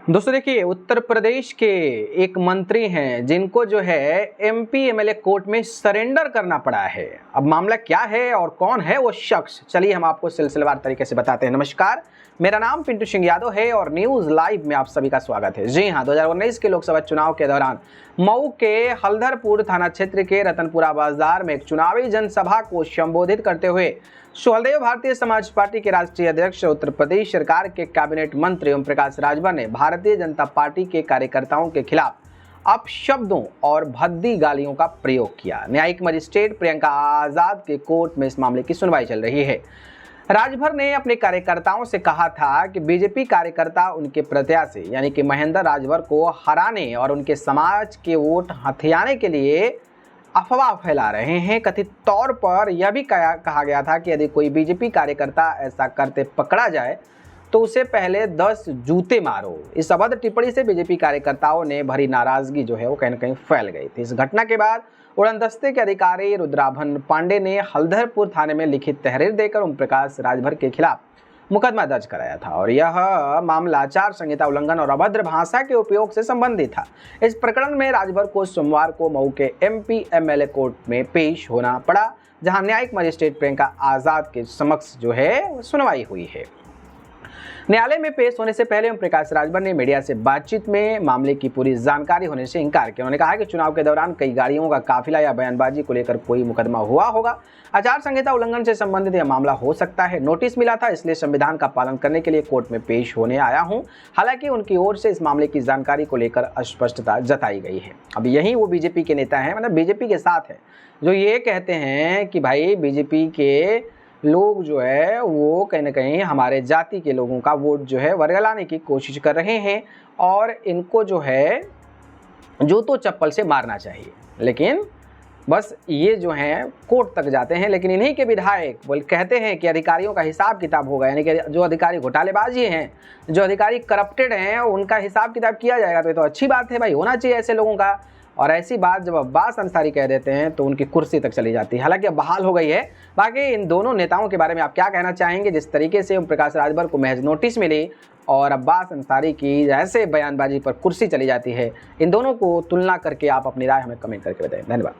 दोस्तों देखिए, उत्तर प्रदेश के एक मंत्री हैं जिनको जो है एमपी एमएलए कोर्ट में सरेंडर करना पड़ा है। अब मामला क्या है और कौन है वो शख्स, चलिए हम आपको सिलसिलेवार तरीके से बताते हैं। नमस्कार, मेरा नाम पिंटू सिंह यादव है और न्यूज लाइव में आप सभी का स्वागत है। जी हां, 2019 के लोकसभा चुनाव के दौरान मऊ के हल्दरपुर थाना क्षेत्र के रतनपुरा बाजार में एक चुनावी जनसभा को संबोधित करते हुए सुहलदेव भारतीय समाज पार्टी के राष्ट्रीय अध्यक्ष उत्तर प्रदेश सरकार के कैबिनेट मंत्री ओम प्रकाश राजभर ने भारतीय जनता पार्टी के कार्यकर्ताओं के खिलाफ अपशब्दों और भद्दी गालियों का प्रयोग किया। न्यायिक मजिस्ट्रेट प्रियंका आजाद के कोर्ट में इस मामले की सुनवाई चल रही है। राजभर ने अपने कार्यकर्ताओं से कहा था कि बीजेपी कार्यकर्ता उनके प्रत्याशी यानी कि महेंद्र राजभर को हराने और उनके समाज के वोट हथियाने के लिए अफवाह फैला रहे हैं। कथित तौर पर यह भी कहा गया था कि यदि कोई बीजेपी कार्यकर्ता ऐसा करते पकड़ा जाए तो उसे पहले 10 जूते मारो। इस अभद्र टिप्पणी से बीजेपी कार्यकर्ताओं ने भरी नाराजगी जो है वो कहीं न कहीं फैल गई थी। इस घटना के बाद उड़नदस्ते के अधिकारी रुद्राभन पांडे ने हल्दरपुर थाने में लिखित तहरीर देकर ओम प्रकाश राजभर के खिलाफ मुकदमा दर्ज कराया था और यह मामला आचार संहिता उल्लंघन और अभद्र भाषा के उपयोग से संबंधित था। इस प्रकरण में राजभर को सोमवार को मऊ के एमपी एमएलए कोर्ट में पेश होना पड़ा, जहां न्यायिक मजिस्ट्रेट प्रियंका आजाद के समक्ष जो है सुनवाई हुई है। न्यायालय में पेश होने से पहले ओम प्रकाश राजभर ने मीडिया से बातचीत में मामले की पूरी जानकारी होने से इनकार किया। उन्होंने कहा कि चुनाव के दौरान कई गाड़ियों का काफिला या बयानबाजी को लेकर कोई मुकदमा हुआ होगा। आचार संहिता उल्लंघन से संबंधित यह मामला हो सकता है। नोटिस मिला था, इसलिए संविधान का पालन करने के लिए कोर्ट में पेश होने आया हूं। हालांकि उनकी ओर से इस मामले की जानकारी को लेकर अस्पष्टता जताई गई है। अब यही वो बीजेपी के नेता हैं, मतलब बीजेपी के साथ है, जो ये कहते हैं कि भाई बीजेपी के लोग जो है वो कहीं ना कहीं हमारे जाति के लोगों का वोट जो है वर्गलाने की कोशिश कर रहे हैं और इनको जो है जूतों चप्पल से मारना चाहिए। लेकिन बस ये जो हैं कोर्ट तक जाते हैं, लेकिन इन्हीं के विधायक कहते हैं कि अधिकारियों का हिसाब किताब होगा, यानी कि जो अधिकारी घोटालेबाजी हैं, जो अधिकारी करप्टेड हैं, उनका हिसाब किताब किया जाएगा। तो ये तो अच्छी बात है भाई, होना चाहिए ऐसे लोगों का। और ऐसी बात जब अब्बास अंसारी कह देते हैं तो उनकी कुर्सी तक चली जाती है। हालांकि अब बहाल हो गई है। बाकी इन दोनों नेताओं के बारे में आप क्या कहना चाहेंगे? जिस तरीके से ओम प्रकाश राजभर को महज नोटिस मिली और अब्बास अंसारी की ऐसे बयानबाजी पर कुर्सी चली जाती है, इन दोनों को तुलना करके आप अपनी राय हमें कमेंट करके बताएं। धन्यवाद।